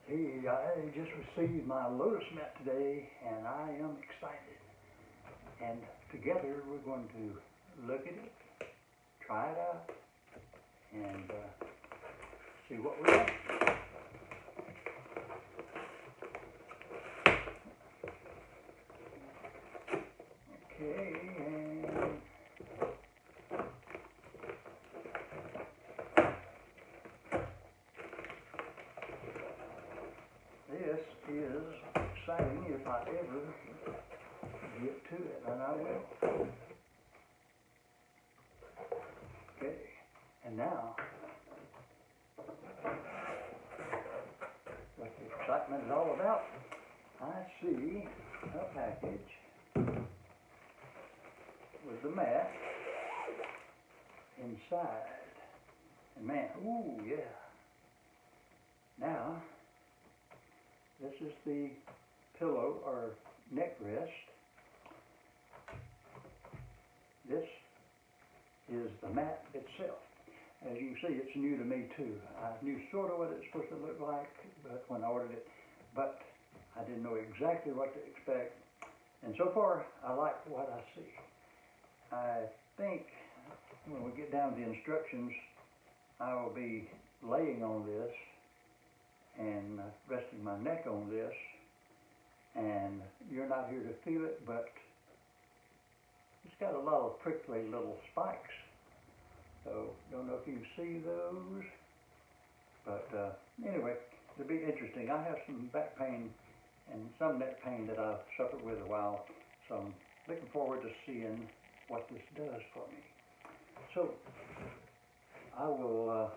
Hey, I just received my Lotus Mat today, and I am excited. And together we're going to look at it, try it out, and see what we like. Okay, and this is exciting if I ever get to it, and I will. Okay, and now, what the excitement is all about, I see a package with the mat inside. And man, ooh, yeah. Now, this is the pillow or neck rest. This is the mat itself. As you can see, it's new to me too. I knew sort of what it's supposed to look like, but when I ordered it, but I didn't know exactly what to expect. And so far, I like what I see. I think when we get down to the instructions, I will be laying on this and resting my neck on this, and you're not here to feel it, but it's got a lot of prickly little spikes. So, don't know if you see those, but anyway, it'll be interesting. I have some back pain and some neck pain that I've suffered with a while, so I'm looking forward to seeing what this does for me. So, I will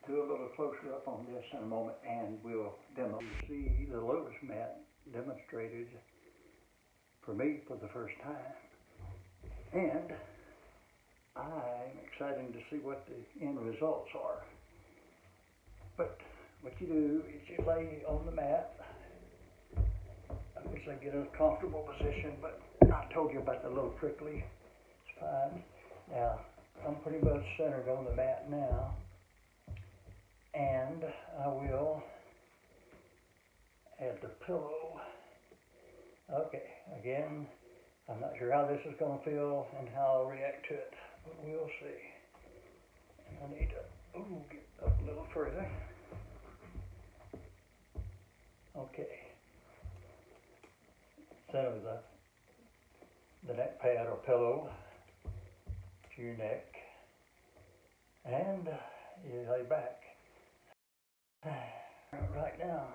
do a little closer up on this in a moment, and we'll demo. You see the Lotus Mat demonstrated for me for the first time, and I'm excited to see what the end results are. But what you do is you lay on the mat. I guess I get in a comfortable position, but I told you about the little prickly spine. Now, I'm pretty much centered on the mat now, and I will add the pillow. Okay, again, I'm not sure how this is going to feel and how I'll react to it, but we'll see. And I need to get up a little further. Okay. Center the neck pad or pillow to your neck, and you lay back. Right now,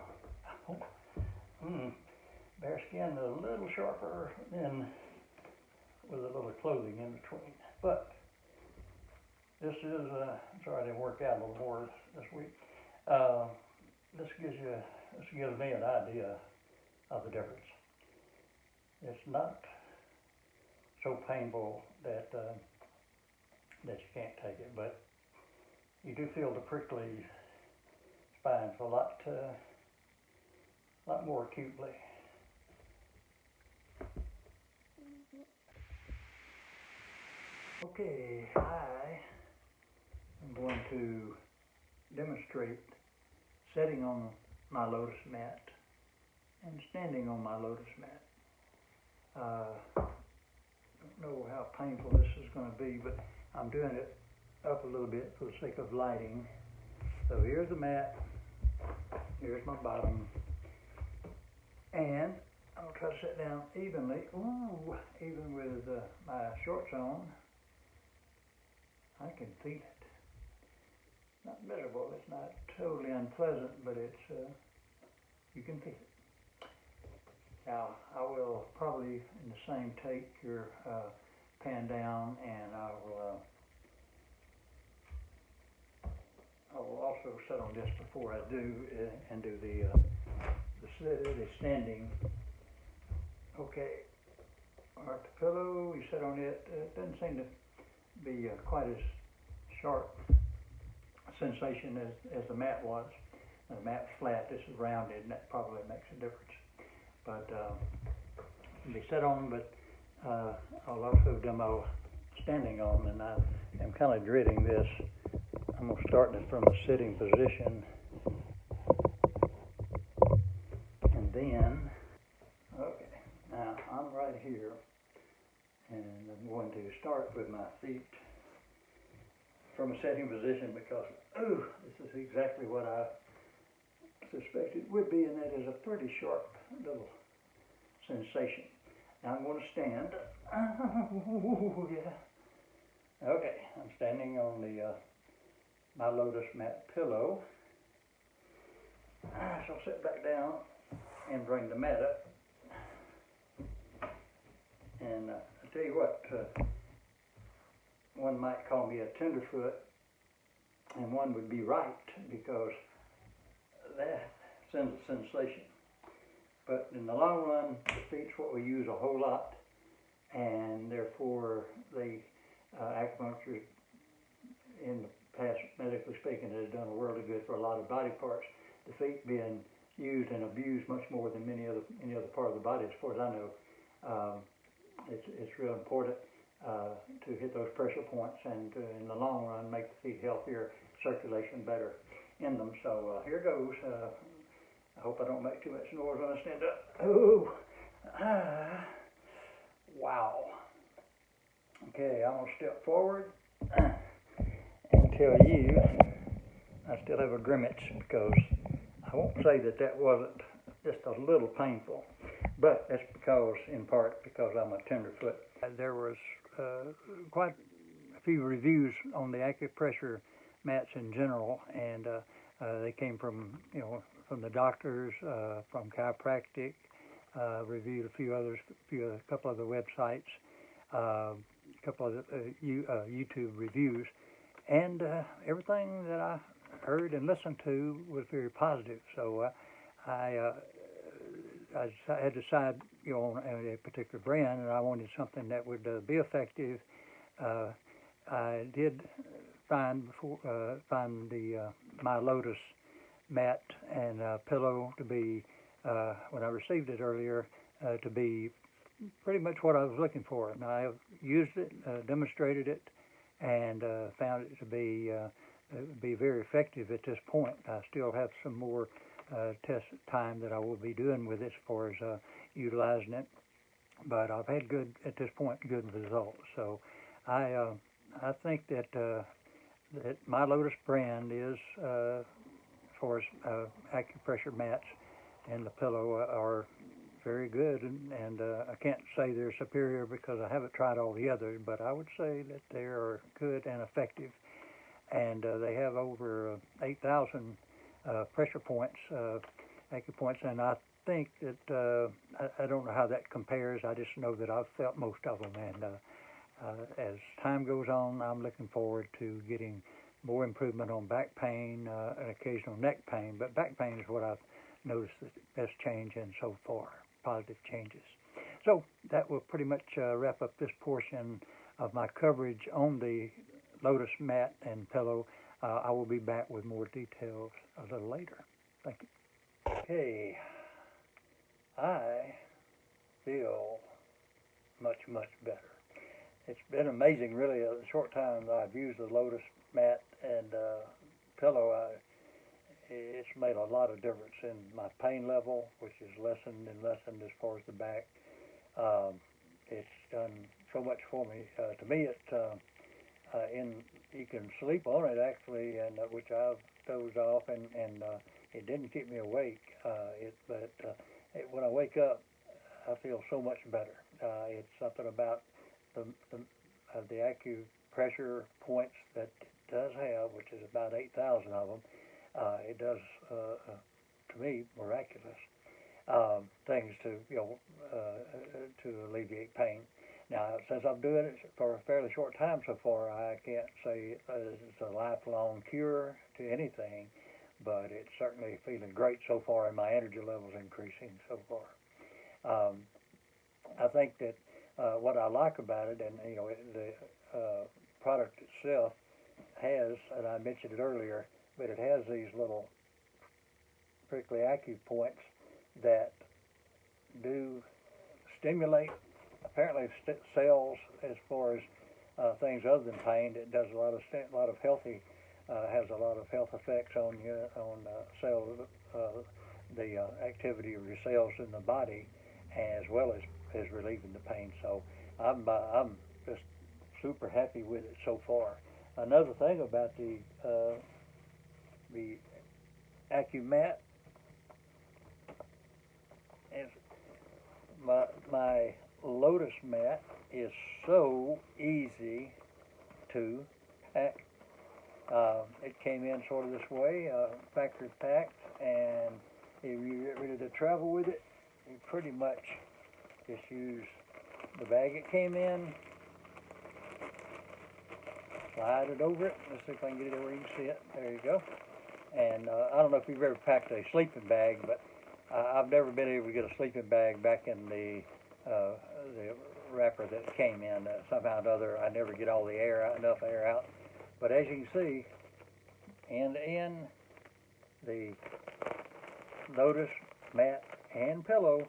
bare skin a little sharper than with a little clothing in between. But this is, sorry I didn't work out a little more this week. This gives me an idea of the difference. It's not so painful that you can't take it, but you do feel the prickly spines a lot more acutely. Okay, I am going to demonstrate sitting on my Lotus Mat and standing on my Lotus Mat. Don't know how painful this is going to be, but I'm doing it up a little bit for the sake of lighting. So here's the mat, here's my bottom, and I'm going to try to sit down evenly. Ooh, even with my shorts on, I can feel it. Not miserable, it's not totally unpleasant, but it's, you can feel it. Now, I will probably, in the same take, your pan down, and I will also sit on this before I do and do the standing. Okay, all right, the pillow, you sit on it. It doesn't seem to be quite as sharp a sensation as the mat was. The mat's flat, this is rounded, and that probably makes a difference. But they sit on, but I'll also demo standing on, and I am kind of dreading this. I'm going to start it from a sitting position in. Okay, now I'm right here, and I'm going to start with my feet from a sitting position because, ooh, this is exactly what I suspected it would be, and that is a pretty sharp little sensation. Now I'm going to stand. Ooh, yeah. Okay, I'm standing on the my Lotus Mat pillow. I shall sit back down and bring the mat up. And I tell you what, one might call me a tenderfoot, and one would be right because that sends a sensation. But in the long run, the feet's what we use a whole lot, and therefore the acupuncture in the past, medically speaking, has done a world of good for a lot of body parts. The feet being used and abused much more than any other part of the body, as far as I know. It's real important to hit those pressure points and to, in the long run, make the feet healthier, circulation better in them. So here goes. I hope I don't make too much noise when I stand up. Oh, wow. Okay, I'm gonna step forward and tell you I still have a grimace because I won't say that wasn't just a little painful, but that's because, in part, because I'm a tenderfoot. There was quite a few reviews on the acupressure mats in general, and they came from, from the doctors, from chiropractic, reviewed a couple of the websites, a couple of YouTube reviews, and everything that I heard and listened to was very positive. So I had to decide, on a particular brand, and I wanted something that would be effective. I did find the my Lotus mat and pillow to be, when I received it earlier, to be pretty much what I was looking for. And I have used it, demonstrated it, and found it to be very effective at this point. I still have some more test time that I will be doing with it as far as utilizing it, but I've had good results. So I think that that my Lotus brand is, as far as acupressure mats and the pillow, are very good, and I can't say they're superior because I haven't tried all the others, but I would say that they are good and effective, and they have over 8,000 pressure points, acupoints, and I think that I don't know how that compares. I just know that I've felt most of them, and as time goes on, I'm looking forward to getting more improvement on back pain and occasional neck pain, but back pain is what I've noticed the best change in so far, positive changes. So that will pretty much wrap up this portion of my coverage on the Lotus mat and pillow. I will be back with more details a little later. Thank you. Okay, I feel much, much better. It's been amazing, really, a short time that I've used the Lotus mat and pillow. It's made a lot of difference in my pain level, which is lessened and lessened as far as the back. It's done so much for me. To me, you can sleep on it actually, and which I've dozed off, and it didn't keep me awake. But when I wake up, I feel so much better. It's something about the acupressure points that it does have, which is about 8,000 of them. It does, to me, miraculous things to alleviate pain. Now, since I'm doing it for a fairly short time so far, I can't say it's a lifelong cure to anything, but it's certainly feeling great so far, and my energy level's increasing so far. I think that what I like about it, and the product itself has, and I mentioned it earlier, but it has these little prickly acupoints that do stimulate apparently cells as far as things other than pain. It does a lot of healthy, has a lot of health effects on cell the activity of your cells in the body, as well as relieving the pain. So I'm just super happy with it so far. Another thing about the AccuMat is my Lotus Mat is so easy to pack. It came in sort of this way, factory packed, and if you get ready to travel with it, you pretty much just use the bag it came in, slide it over it. Let's see if I can get it where you can see it. There you go. And I don't know if you've ever packed a sleeping bag, but I've never been able to get a sleeping bag back in the wrapper that it came in. Somehow or other, I never get all the enough air out. But as you can see, end to end, the Lotus Mat and pillow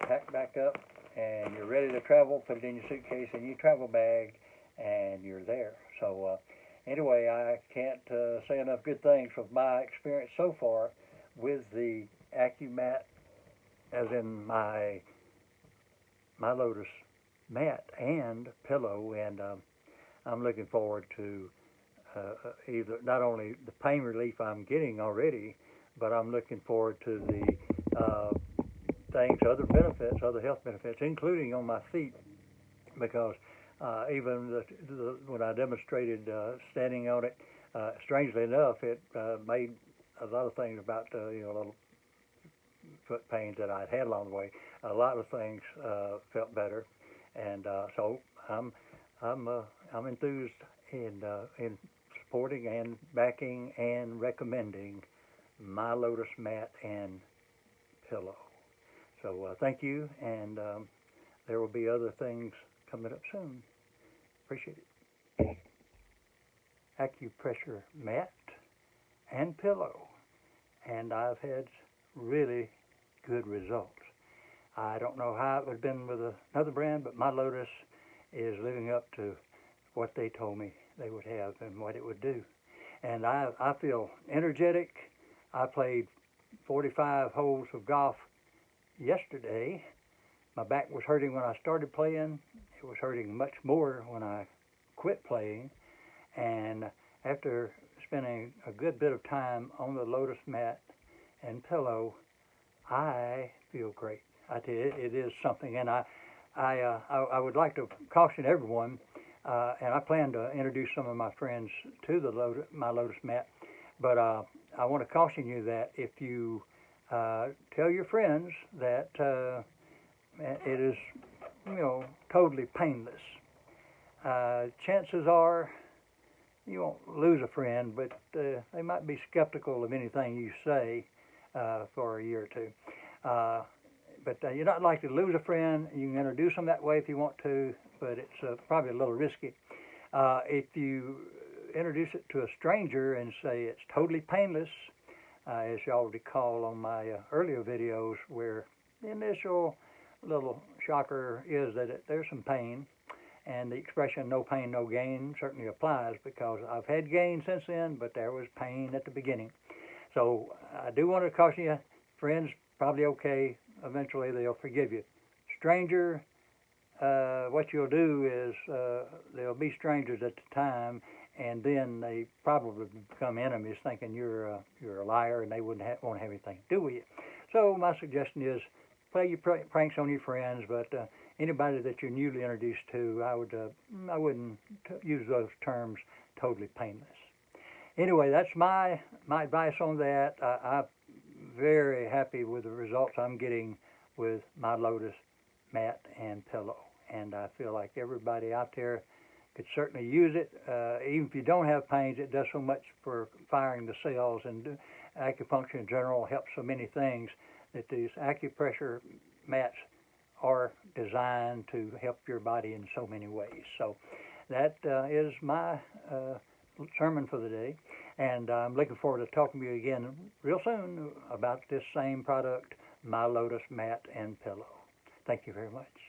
packed back up, and you're ready to travel. Put it in your suitcase, in your travel bag, and you're there. So anyway, I can't say enough good things of my experience so far with the AccuMat, as in my Lotus Mat and pillow, and I'm looking forward to either not only the pain relief I'm getting already, but I'm looking forward to the other benefits, other health benefits, including on my feet, because even when I demonstrated standing on it, strangely enough, it made a lot of things about little foot pains that I'd had along the way. A lot of things felt better, and so I'm enthused in supporting and backing and recommending my Lotus Mat and pillow. So thank you, and there will be other things coming up soon. Appreciate it. Acupressure mat and pillow, and I've had really good results. I don't know how it would have been with another brand, but my Lotus is living up to what they told me they would have and what it would do. And I feel energetic. I played 45 holes of golf yesterday. My back was hurting when I started playing. It was hurting much more when I quit playing. And after spending a good bit of time on the Lotus Mat and pillow, I feel great. I tell you, it is something. And I would like to caution everyone, and I plan to introduce some of my friends to my Lotus Mat, but I want to caution you that if you tell your friends that it is, totally painless, chances are you won't lose a friend, but they might be skeptical of anything you say for a year or two. But you're not likely to lose a friend. You can introduce them that way if you want to, but it's probably a little risky. If you introduce it to a stranger and say it's totally painless, as y'all recall on my earlier videos, where the initial little shocker is that there's some pain, and the expression no pain, no gain certainly applies, because I've had gain since then, but there was pain at the beginning. So I do want to caution you, friends, probably okay. Eventually they'll forgive you. Stranger, what you'll do is they'll be strangers at the time, and then they probably become enemies, thinking you're a liar, and they won't have anything to do with you. So my suggestion is play your pranks on your friends, but anybody that you're newly introduced to, I wouldn't use those terms totally painless. Anyway, that's my advice on that. I'm very happy with the results I'm getting with my Lotus Mat and pillow, and I feel like everybody out there could certainly use it. Even if you don't have pains, it does so much for firing the cells, and acupuncture in general helps so many things, that these acupressure mats are designed to help your body in so many ways. So that is my sermon for the day, and I'm looking forward to talking to you again real soon about this same product, my Lotus Mat and pillow. Thank you very much.